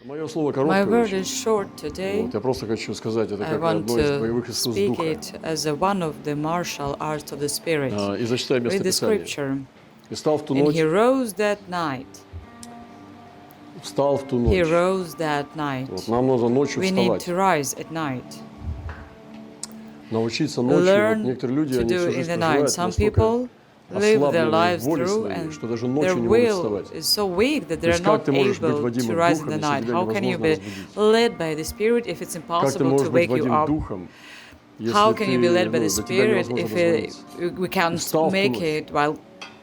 Мое слово My короткое word очень. is short today. Я просто хочу сказать, это I как want одно из боевых to искусств speak духа. it as one of the martial arts of the Spirit. И зачитаю Read the местописание. scripture. И встал в ту And ночь, he rose that night. встал в ту He ночь. rose that Вот night. нам нужно ночью We need вставать, to rise at night. научиться ночью. Вот Learn некоторые люди, to они do всю in жизнь the night. проживают Some настолько people live their ослабленные в lives воле through, своей, and что даже their ночью не могут вставать. will is so weak that То they're есть как not ты можешь быть able водим to rise in духом, the если night. тебя How can you невозможно be разбудить? led by the Spirit if it's Как ты impossible to можешь быть wake you водим up? духом, How если can you be led by ты, the до тебя Spirit невозможно if дозвониться? we can't встал в ту make ночь. it while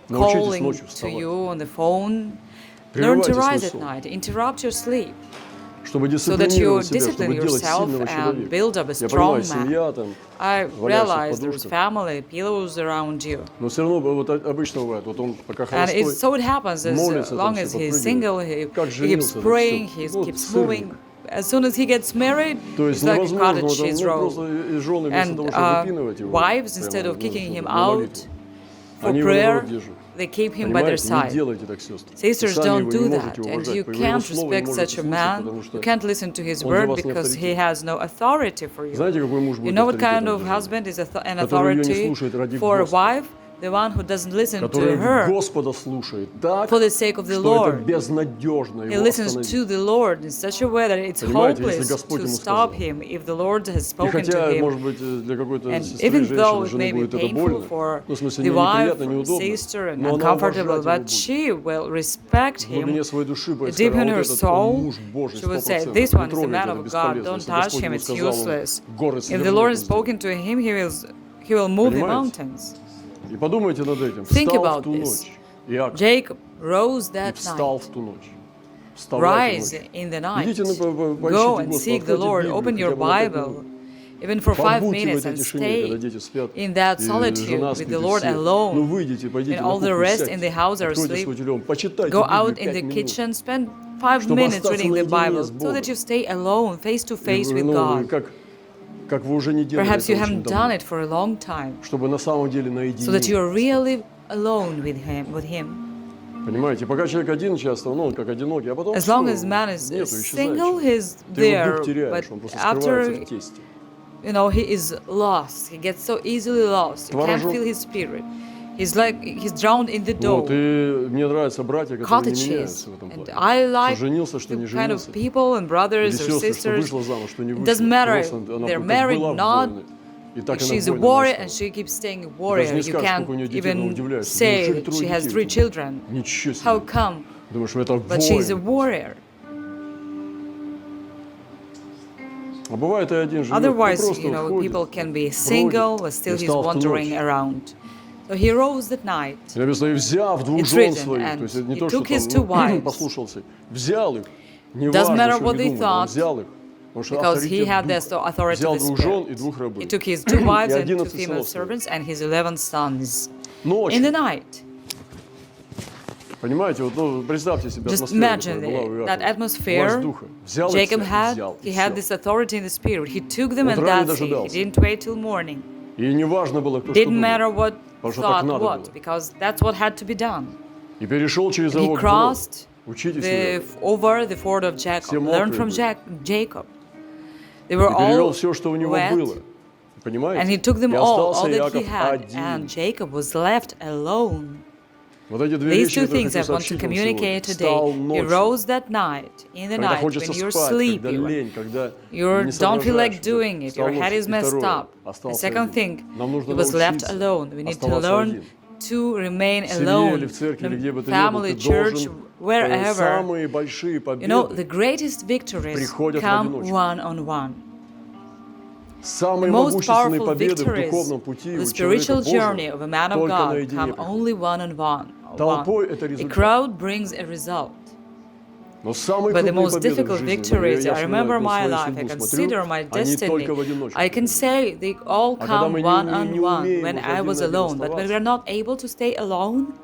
Научитесь calling ночью to вставать. you on the phone? Learn to Прерывайте свой rise at сон, night. Interrupt your sleep чтобы so that you дисциплинировать себя, discipline чтобы делать yourself сильного and человека. build up a Я понимаю, strong man. семья там, I валяешься в realize there's подушках. family, pillows around you. Но все равно вот обычно бывает, вот он пока And холостой, so it happens as молится, там long все as he's подпрыгивает. single, he Как keeps женился, это praying, все. he Вот keeps сырник. moving. As soon as he gets married, То есть it's like a невозможно, cottage там, cheese ну, roll. просто и жены вместо того, And чтобы выпинывать его, wives, прямо, instead of ну, kicking him на out молитву, for они его prayer, наоборот держат. they keep him by their Понимаете, не side. делайте так, сестры. Sisters Сами don't его не do можете that, and уважать, you по его can't слову не respect можете such a слушать, man. потому You что can't listen to his он для word вас не because he авторитет. has no authority for you. Знаете, какой муж You будет know what kind авторитетом of для жены? husband is an Который ее не authority слушает ради for a Господа. wife? The one who doesn't listen to Который her Господа слушает так, for the sake of the что это Lord. безнадежно He его listens остановить. to the Lord in such a way that it's Понимаете, если hopeless Господь to ему stop сказал. him if the Lord has И spoken to хотя, him. может быть, для какой-то And сестры, even though женщины, it жены may be будет это painful больно, for ну, в смысле, the wife, неприятно, неудобно, sister, and но она uncomfortable, уважать его but будет. she will respect В him глубине своей души будет deep сказать, in а her вот этот, он soul. муж Божий, She would say, 100%. this Не one is the трогайте, man это of God, бесполезно. don't Если touch Господь him, ему it's сказал, он useless. горы If the свернет, Lord он has сделает. spoken to him, he will move the Понимаете? mountains. И подумайте над этим. Think Встал в about ту this. ночь. Иаков. Jacob rose И that встал night. в ту ночь. Вставайте Rise ночью. in the night. Идите, Go поищите and Господа, seek the откройте Lord. Библию Open your хотя бы на 5 Bible, минут. even for 5 Побудьте в minutes, этой and тишине, когда stay дети спят, in that и solitude жена with спит, the и Lord все. Ну, alone. выйдите, пойдите And на all the кухню, rest in the house сядьте, are откройте asleep. свой телефон, почитайте Go Библию out in 5 the минут. kitchen, spend 5 Чтобы minutes остаться reading the наедине Bible с so that Богом. you stay alone, face to И, face with ну, God. как вы уже не делали Perhaps you это очень haven't done давно. it for a long time, Чтобы на самом деле so that you наедине. are really alone with Him. Понимаете, пока человек один часто, ну, он как одинокий, а потом As long as man is нету, single, исчезает. he's Ты его there, дух теряешь, but он просто скрывается after, в тесте. he is lost. He gets so easily lost. You can't Творожок. feel his spirit. He's drowned in the Вот, dough. и мне нравятся братья, которые не Cottages. меняются в этом And плане. I like Кто женился, что не the kind of женился. people and brothers Или or сестры, что sisters. вышла замуж, что не It вышла. doesn't matter. Просто она They're как married, была в not. войне, и так она She's a в войне warrior and осталась. she keeps staying a Даже warrior. не You скажешь, сколько у нее can't детей, но even удивляешься. say Неужели that 3 she has детей 3 у тебя? children. Ничего How себе. come? Думаешь, это But she's a воин. warrior. А бывает и один живет, Otherwise, просто ходит, people can be single, but still he's wandering around. So he rose that night. Написано, и взяв двух It's жен written, своих, and то есть это не he то, что took his two там wives. послушался, взял их, не Doesn't важно, matter что what не they думали, он thought, взял их, потому что because he авторитет had духа. the authority Взял of the двух жен и Spirit. двух рабынь. He took his 2 wives И and 2 11 female сынов своих. servants and his 11 sons. In Ночью. the night. Понимаете, вот, ну, представьте себе Just атмосферу, imagine которая была у that Иакова. atmosphere Власть духа. Взял их Jacob всех, had. взял, и He had всё. this authority in the Spirit. He took them and Утра не that's it. He дожидался. didn't wait till morning. И не важно было, кто что Didn't matter думал. what Потому что так thought надо what, было. because that's what had to be done. И перешел через He Авог crossed Учитесь у Иакова. over the ford of Jacob. Все Learn мокрые from были. Jacob. They were И перевел all все, что у него wet, было. Понимаете? and he took them И all остался that he Иаков had, один. and Jacob was left alone. Вот эти две These вещи, two которые things хочу I want to сообщить вам communicate сегодня. today. Встал He ночью, rose that night, in the когда night, хочется when you're спать, когда sleepy, лень, когда you не don't feel like соображаешь. doing it, Встал your head ночью. is И messed второе, up. The остался second один. thing, Нам нужно he was left научиться alone. We need to оставаться learn один. to remain В семье или alone. в церкви, или где бы ты ни был, Family, ты church, должен wherever. самые большие победы, The greatest victories приходят в come одиночку. one-on-one. самые The most могущественные powerful победы в victories духовном пути of у the человека spiritual journey Божьего of a man of только God наедине come приходят. only one-on-one. Толпой это A результат. crowd brings a result. Но самые But the крупные most победы в difficult жизни, victories, я I remember вспоминаю на my свою life, I судьбу, consider смотрю, my они destiny. только в одиночку. I can say they all А когда come мы не one-on-one умеем when уже I один was на один alone. But when we're оставаться, not able to stay alone,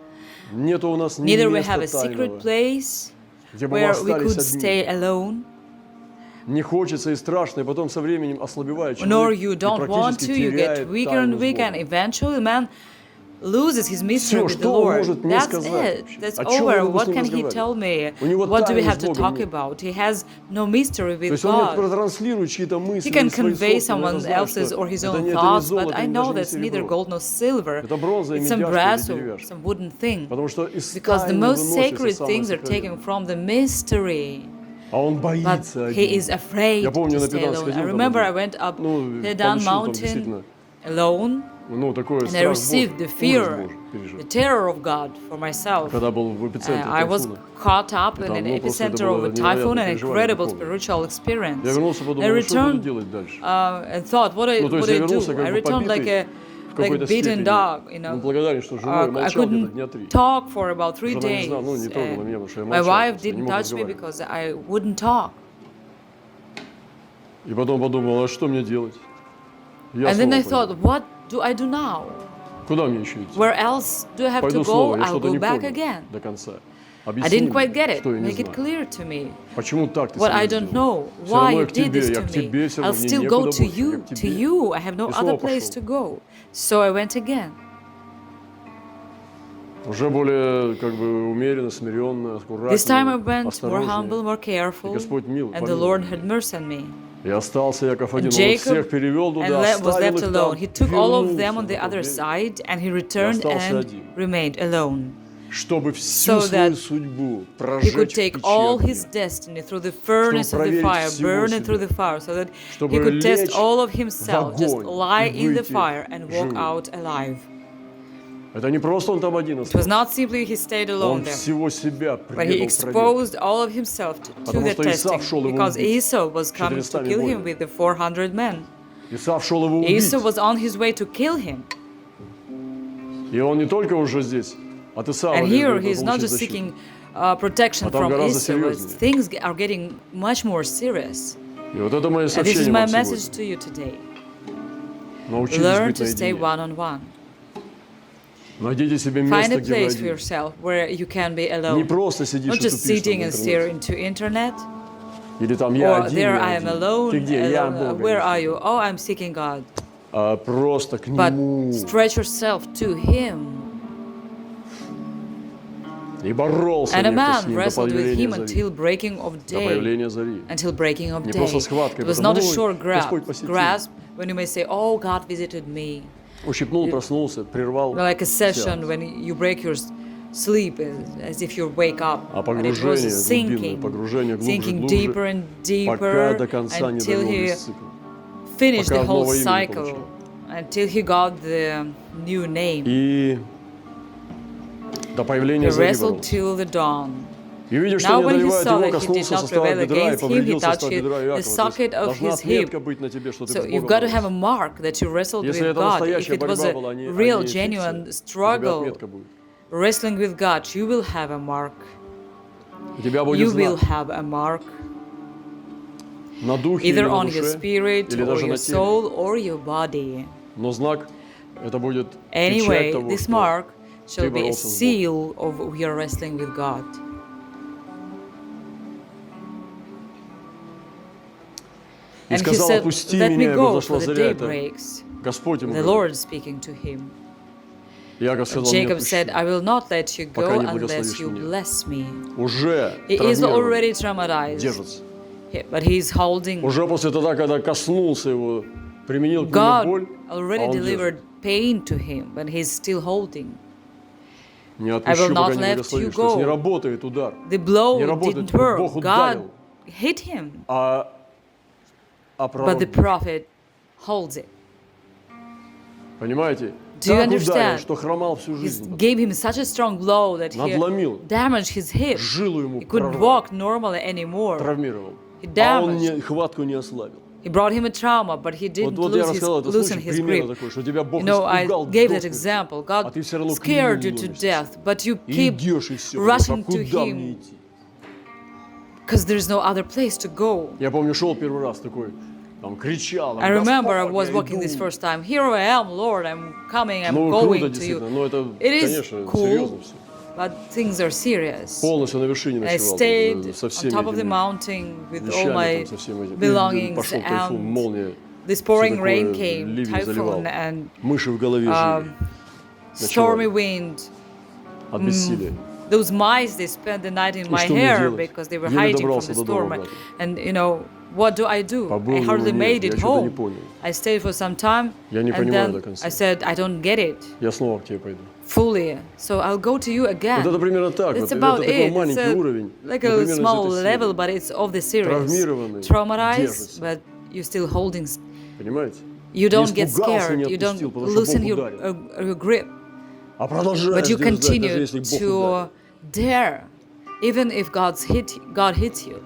нету у нас ни neither we have места a secret тайного, place где бы мы where we остались could одни. stay alone. Не хочется и страшно, и потом со временем ослабевает Nor человек you и don't want практически to, you get теряет weaker тайну and с weaker, and Богом. eventually man loses his mystery Всё, with the что он Lord, может мне that's сказать it. вообще? That's О чём я over. могу с What ним can he разговаривать? tell me? У него What do we тайны have с to Богом talk нет. about? He has no mystery То with есть он мне God. протранслирует чьи-то мысли He can или свои convey собственные, я someone знаю, else's что or his это own не thoughts, золото, but I это know даже не that's neither серебро. gold nor silver. Это бронза и It's some медяшка brass или or деревяшка. some wooden thing. Потому что из Because the тайны most выносится sacred самое things are taken сокровенное. from the mystery. А он But боится he is один. afraid Я помню, to на stay Педан alone. I сходил там remember I один. went up Ну, Pedan получил там mountain действительно, alone, ну, такой and I страх received the Божий, ужас fear, Божий пережил. the terror of God for myself. Когда был в эпицентре I was тайфуна. caught up И in там, an ну, просто это epicenter of было a typhoon, невероятное an переживание incredible духовное. spiritual experience. Я вернулся, I подумал, ну что буду returned делать дальше? and thought, what Ну, то есть I я do? вернулся I как бы returned like побитый a в какой-то beaten степени. dog, you Ну, know. благодарен, что живой, I молчал где-то дня couldn't 3. talk for about 3 Жена не days. знала, ну, не трогала меня, потому что я My молчал, wife просто, я не didn't мог touch me разговаривать. because I wouldn't talk. И потом подумал, а что мне делать? Я And then I снова thought, пойду. what do I do now? Куда мне еще идти? Where else do I have Пойду to снова, go? я I'll что-то go не back понял again. до конца. I Объясни didn't quite мне, get it. что я не Make it знаю. clear to me. Почему так ты What со I мной don't сделал? know. Все Why равно you я к did тебе, this я to к тебе, me. все I'll равно мне still go некуда to больше, я you. к To тебе. you. I have no И other снова place пошел. to go. So I went again. Уже более как бы умеренно, смиренно, This time I аккуратнее, went more humble, осторожнее. more И careful, Господь and the помиловал Lord меня. had mercy on me. И остался Яков один, And он их всех Jacob перевел туда, was оставил left их alone. там, He took all of them вернулся on на the тот other берег, side, and he returned остался and один. remained alone. чтобы всю So свою that судьбу He could прожечь в take печи all his огня, destiny through the furnace of the проверить fire, всего burn it through себя, the fire, so that he чтобы could test лечь all of в himself, just огонь lie и in the выйти fire and walk живым. out alive. Это не просто он там один It was остался. not simply he stayed alone Он there, всего себя but he предал проверке. exposed all of himself to Потому the что testing, Исав шел его because убить Esau was coming to 400 kill him воинами. with the 400 men. Исав шел его убить. Esau was on his way to kill him. И он не только уже здесь от Исава And лишь here бы he's not получить just защиту. seeking protection А там from гораздо Esau, but серьезнее. things are getting much more serious. И вот это мое And this is сообщение my вам message сегодня. to you today. Научитесь Learn быть to stay наедине. one-on-one. Найдите себе Find место, a где вы place for один. yourself where you can be Не alone. просто сидишь Not и just тупишь там sitting в and stare интернете. into internet. Или там я Or один, there я I am один. alone. Ты где? Я alone. Бога Where are ищу. you? Oh, I'm seeking God. А просто к But Нему. stretch yourself to Him. И боролся And a некто с man ним до wrestled with появления him зари. until breaking of До day. появления зари. Until breaking of Не day. просто схваткой, It was потому, not a «Ой, short Господь посетил». grasp when you may say, oh, God visited me. Ущипнул, проснулся, прервал Like a session сеанс. when you break your sleep as if you wake up. А But it was погружение глубинное, погружение глубже, sinking глубже, deeper and пока deeper до конца не until довел he весь цикл. finished Пока the whole новое имя не cycle, получил. until he got the new name. И до He появления зари wrestled боролся. till the dawn. И видя, что Now не when he одолевает saw его, that he did коснулся not состава prevail бедра и against him, he повредил touched состав бедра the Иакова. То есть socket of должна his hip. отметка быть на тебе, что ты So с you've Богом got to have a боролся. mark that you wrestled Если with это God. If настоящая it was борьба a была, а не real, фикция, genuine у тебя struggle, отметка будет. wrestling with God, you will have a mark. У тебя будет You will знак have a mark, на духе или either на on your душе, spirit или or даже your на теле. soul or your body. Но знак это будет Anyway, печать того, this что mark shall be a боролся с Богом. seal of your wrestling with God. И And he сказал, said, отпусти let me меня, и go, произошла for the заря. day Это breaks. Господь ему The говорит. Lord speaking to him. Яков сказал, не Jacob отпущу. said, I will not let you Пока go не unless благословишь you меня. bless me. Уже He is травмирован, already traumatized, держится. but he is holding. Уже после того, когда коснулся его, применил к нему God боль, already он delivered держит. pain to him, but he's still holding. Не I will отпущу, not пока не let благословишь. you То есть не go. работает удар, The blow не работает, didn't work. Бог God ударил, hit him, а but пророк, the prophet holds it. понимаете, Do you так ударил, understand? что хромал всю He жизнь. gave him such a strong blow that he Надломил, damaged his hip. жилу ему He couldn't прорвал, walk normally anymore. травмировал. He А он damaged. хватку не ослабил. He brought him a trauma, but he didn't Вот я lose рассказал этот loosen случай, his пример grip. такой, что тебя Бог You know, I испугал gave до that смерти, example. а God ты все равно к scared нему you to ломишься. death, but you И keep идешь, и все, rushing а to куда мне him идти? because there's no other place to go. Я помню, шел первый раз такой, там кричал, I remember I «Господь, was я walking this иду». first time. Here I am, Lord, I'm coming, I'm Ну, круто going to действительно, you. но это, It is конечно, cool, серьезно все. but things are serious. Полностью на вершине I ночевал, stayed со on всеми top of the этими mountain with all вещами, my там, со всем этим. И belongings, пошел тайфун, and молния, this всё pouring такое, rain came, ливень заливал, typhoon, and мыши в голове жили. stormy wind. от бессилия. Those mice, they spent the night in И my что мне hair делать? because they were Еле hiding from добрался the до дома storm. обратно. And what do? Побыл I у hardly него made нет, я it что-то не home. понял. I stayed for some time, Я не and понимаю до then конца. I said, I don't get it Я снова к тебе пойду. fully, so I'll go to you again. Вот это примерно так. It's Вот about это такой it. It's маленький уровень. like но a примерно из small этой level, серии. but it's of the series. Травмированный, Traumatized, держится. but you're still holding. Понимаете? You Не don't get испугался, не scared. You don't отпустил, потому что loosen Бог your, ударил. your grip. А продолжаешь But you держать, даже continue если Бог ударил. to dare, even if God hits you.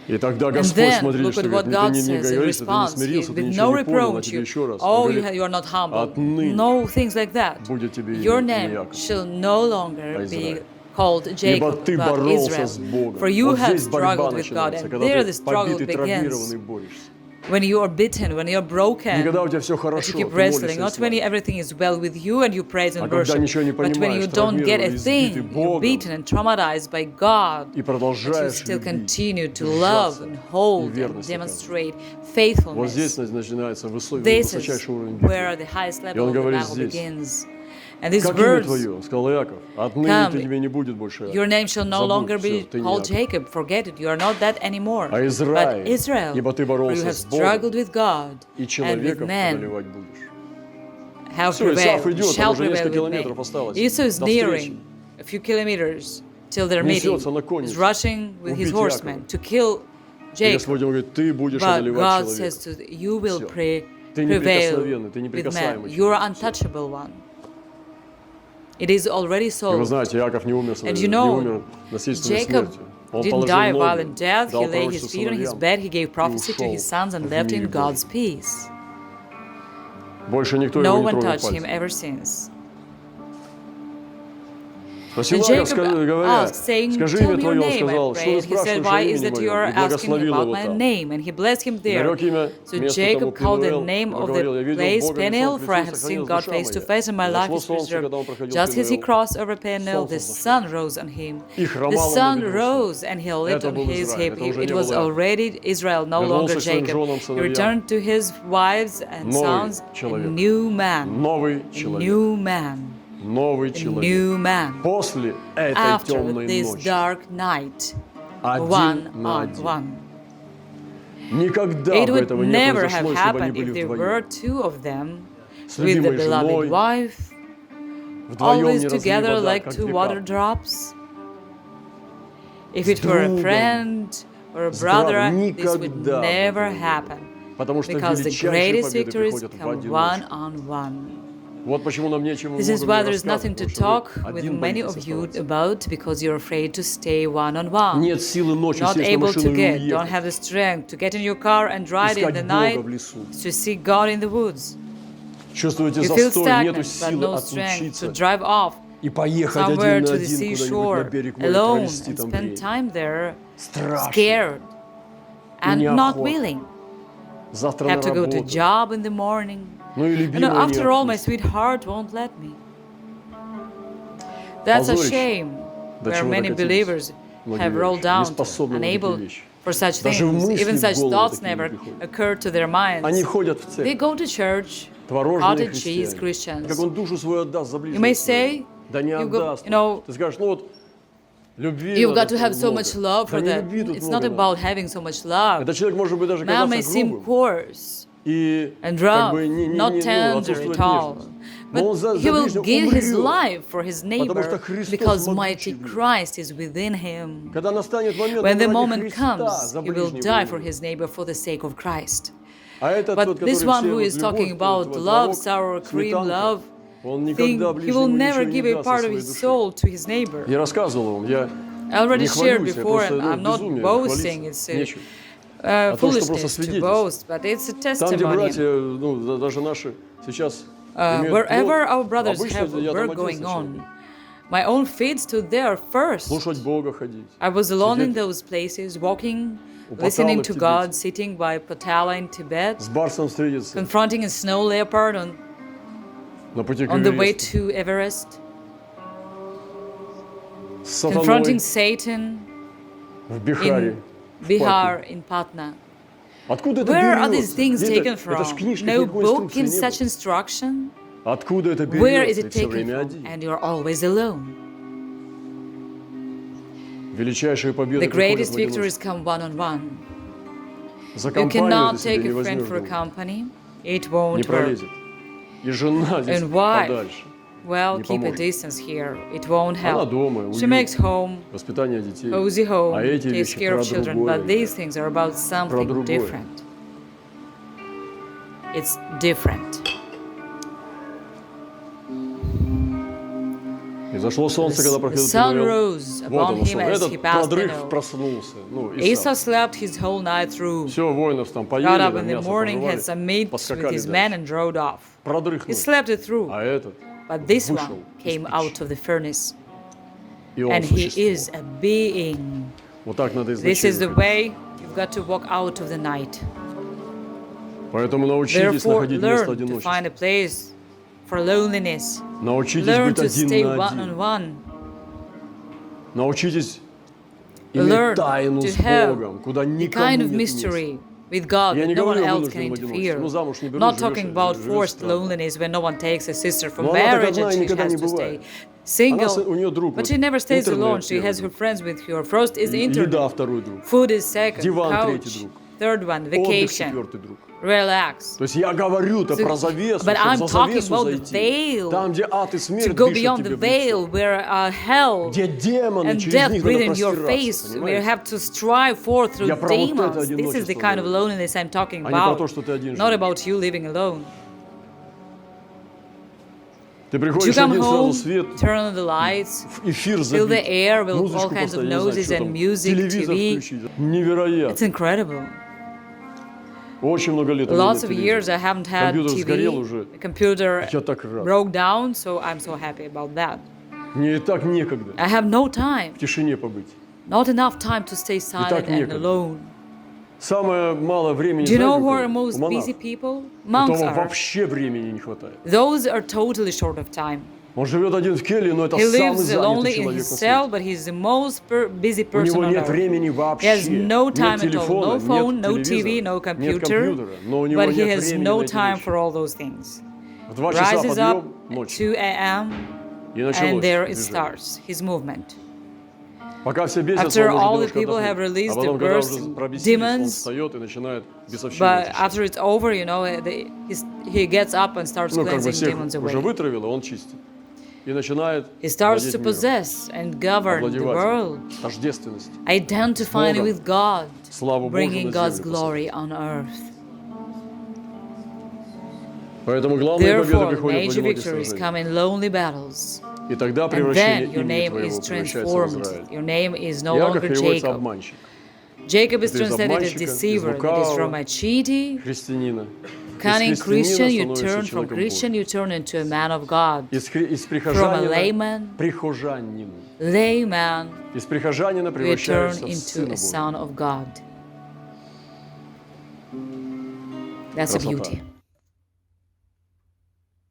И тогда And Господь, then, смотри, look что at what говорит, God ты не says in говоришь, ты не response. смирился, ты With ничего no не понял, на reproach, тебе еще раз. oh, Он говорит, you are not humble. отныне No things like that. будет тебе Your имя name Яков, shall no longer а be Израиль. called Ибо Jacob, ты but боролся Israel. с Богом. For you Вот have здесь борьба struggled with God, начинается, and когда there ты the struggle побитый, травмированный begins. борешься. When you are beaten, when you are broken, Не когда у тебя все but хорошо, you keep ты wrestling. молишься и Not when славишь. everything is well with you and you praise А and когда worship, ничего не but when you понимаешь, don't get a травмированный, thing, избитый you're Богом, beaten and traumatized by God, и but you продолжаешь still любить, continue to love держаться and и hold and верность оказывать. demonstrate Вот здесь faithfulness. начинается This is высочайший уровень where битвы. the highest И level он of the говорит battle здесь, begins. And these как имя words, твое, сказал Иаков, отныне Come, тебе не будет больше Иаков. your name shall no Забудь, longer всё, be ты не called Иаков. Jacob. Forget it. You are not that anymore. А But Израиль, Israel, ибо ты for you боролся have с Богом, struggled with God и and with человеков men, одолевать будешь. have Всё, Исаав prevailed, идет, там shall уже prevail несколько with километров me. осталось Esau is до встречи. nearing a few kilometers till their meeting. Несется на коннице, He's rushing with his убить horsemen Иакова. to kill И Jacob. Господь ему говорит, ты будешь But одолевать God человека. says to you will Всё. prevail Ты неприкосновенный, ты with man. неприкасаемый You are человек. untouchable one. It is already И вы so. знаете, Иаков не умер, And не умер насильственной Jacob смертью. Он didn't положил die a ноги, violent death. He дал lay his пророчество feet on his сыновьям bed. He gave и prophecy to his sons and ушел в left мире in God's Божьем. peace. Больше никто No его не one тронул touched him пальцем. ever since. Спросил And Иаков, Jacob говоря, asked, saying, скажи Tell имя me your твое, он name, I сказал, что pray. ты And he said, спрашиваешь Why о is имени that you моем, are и asking me благословил about его my там. name? And he blessed him there. Нарек имя So месту тому Jacob called the Пенуэл, name of говорил, я the видел place Бога Peniel, лицом к for I лицу, have seen сохранилась God душа face to моя. face, and my И life зашло is солнце, preserved. когда он проходил Just as he Пенуэл, crossed over Peniel, солнце the зашло. sun rose on him. И The хромал он sun на бедро rose, своем. and he leaped Это on был his Израиль, hip. это уже It не was был Иаков. already Israel, no longer Вернулся к своим Jacob. женам, He сыновьям. returned to his wives and Новый sons, a человек. new man, Новый a человек. new man, Новый a человек. new man. После этой After темной this ночи, dark night, один one на on один. one. Никогда It бы would этого не never have произошло, если бы они happened были if there were вдвоем. two of them С with the любимой beloved женой, wife, вдвоем always не разлили together вода, like как two две water капли. drops. If С it were a другом, friend or a с brother, братом this would никогда бы never этого не было. happen. Потому что Because the величайшие greatest победы victories приходят в come одиночку. one on one. Вот почему нам нечего This is много why мне there is nothing рассказывать, to потому talk что вы with один many боитесь of you оставаться. about because you're afraid to stay one on one. Нет силы ночью Not сесть на able to машину и get, don't уехать. have the strength to get in your car and ride in Искать the Бога night в лесу. to seek God in the woods. Чувствуете You feel застой, нету stagnant, but силы no strength to отлучиться drive off и поехать somewhere один на to the один куда-нибудь на seashore берег моря, alone провести and там spend время. time there, Страшно. scared and not неохота. willing. Завтра Have на to go to работу. job in the morning. Ну и You know, любимая не after all, my отпустит. sweetheart won't let me. That's a Позорище. shame До where чего many докатились believers многие have rolled верующие, down, не способны на такие unable вещи. for such Даже things. мысли Even в such голову thoughts такие не never приходят. occur to their minds. Они ходят в They церковь, go to church, творожные cottage cheese христиане. Как Christians. он душу свою отдаст за You may ближнего say, своего. Да не you go, отдаст. you know, Ты скажешь, ну вот, любви you've got надо to have so много. much love Да for не that. любви тут It's not много about надо. having so much love. Этот человек может быть даже Man may казаться seem грубым coarse и and как rough, бы not tender отсутствует at all. нежность. Но он But за he will ближнего give his умрет. life for his Потому что neighbor Христос because могучий mighty в нем. Christ is within him. Когда настанет момент, When он the ради moment Христа comes, за he will ближнего die for умрет. his neighbor for the sake of Christ. А этот But тот, this который one все who вот is talking любовь, about вот love, творог, sour cream, сметанка, love, он thing, никогда he will ближнему never ничего не give a даст part из of своей his души. soul to his neighbor. Я рассказывал вам, я I already не shared хвалюсь, я before, просто, and I'm not безумие, boasting. хвалиться It's нечего. А то, что просто foolishness to свидетельство. boast, but it's a Там, где testimony. братья, ну, даже наши сейчас имеют Wherever плод, our brothers обычно have я там work один going сначала. on, my own feet stood there first. Слушать Бога ходить. I was alone in Сидеть those places, walking, у listening Паталы to в God, Тибете. sitting by Patala in Tibet, С Барсом встретиться confronting a snow leopard на пути к on the way Эвересту. to Everest, С confronting сатаной Satan в Бихаре. in Bihar, in Patna. Откуда это Where are берется? these things Где taken это ж from? книжка, No никакой book инструкции in не such было. instruction. Откуда это Where is берется? it И все taken время from? один. And you're always alone. Величайшие победы The приходят greatest в одиночку. victories come one-on-one. За You компанию cannot ты себе take не a friend возьмешь for a долго. company. It Не won't work. пролезет. И жена здесь And wife, подальше. well, Не keep a поможет. distance here. It won't Она help. дома, She уют, makes home, воспитание детей. cozy А home, эти takes вещи care про of children. другое. But these ребят. things are about something другое. different. It's different. И зашло солнце, когда The проходил sun Пенуэл. rose Вот upon оно, him сон. as Этот he passed продрых Peniel. проснулся. Ну, Esau Исав. slept his whole night through. Все, воинов там поели, Got up там in the мясо morning, had пожевали, some meat with поскакали his men дальше. and rode off. He Продрыхнул. slept it through. А этот But this вышел one из came печи. out of the furnace. И он And he существовал. is a being. Вот так надо из This ночей is the выходить. way you've got to walk out of the night. Поэтому научитесь Therefore, находить место learn to одиночества. find a place for loneliness. Научитесь Learn быть to один stay на один. one-on-one. Научитесь Learn иметь тайну to с have Богом, куда the никому kind of нет места. mystery with God Я that не no one говорю о else can вынужденном одиночестве. interfere. Ну, замуж не берут, Not живешь, talking about живешь forced странно. loneliness when no one takes a sister from Но она так marriage одна and и she никогда has не to stay бывает. single. У нее друг, But вот she never stays интернет alone. She первый has her друг, friends with her. First is еда internet. второй друг, Food is second. диван Couch. третий друг, Third one, отдых vacation. четвертый друг. Relax. То есть я говорю-то So- про завесу, but I'm чтобы за talking завесу about the зайти. veil. Там, где ад и To смерть go дышат beyond the тебе в veil лицо. where hell Где демоны, and через death них breathe надо in your простираться, face. We понимаете? have to strive forth through Я про вот это demons. This is the одиночество kind of говорю. loneliness I'm talking А не про about. то, что ты один Not живешь. about you living alone. Ты You приходишь come один, home, сразу свет, turn on the lights, эфир fill the забит, air with all музычку kinds of поставить, не знаю, noises что and там, music, телевизор TV. включить. Невероятно. It's incredible. Очень много лет у меня Lots нет of years I телевизора. haven't had Компьютер сгорел TV. уже. The computer Я так рад. broke down, so I'm so happy about that. Мне и так некогда I have no time, в тишине побыть. not enough time to stay silent and некогда. alone. Самое мало времени, Do you know знаете, who у are кого? most У монахов. busy people? У Monks того are. вообще времени не хватает. Those are totally short of time. Он живет один в келье, но это He самый lives занятый lonely in человек his на cell, свете. but he's the most busy У person него on нет earth. времени He вообще. has no Нет time at all, телефона, no phone, нет no TV, телевизора, no нет computer, компьютера, но у него but he нет has времени no на эти time вещи. for all those things. В 2 часа Rises up подъем, at ночью. 2 a.m. И and началось there it движение. starts, his movement. Пока все бесятся, After он может all the немножко people have отдохнуть. released А потом, the когда burst уже пробесились, он demons, встает и начинает бесовщину But очищать. after it's over, you know, he gets up and starts Ну, как бы cleansing всех demons уже away. вытравил, он чистит. И начинает He starts владеть to миром. possess and govern the Овладевать world, им. Тождественность. identifying Богом. with God, Славу bringing Божию на God's землю glory on earth. Поэтому главные победы Therefore, приходят в major одиноких victories сражениях. come in lonely battles. И тогда And превращение then your имени name твоего is превращается в transformed. Израиль. Your name is no Иаков longer переводится Jacob. обманщик. Jacob is Это из translated as обманщика, из deceiver. That is from лукавого a cheaty, христианина. cunning Из Christian. You христианина turn становится from человеком Christian, Божьим. you turn into a man of God. Из From a прихожанина layman, прихожанину. layman, Из прихожанина you turn превращаешься в into Сына a Божьего. son of God. That's a Красота. beauty.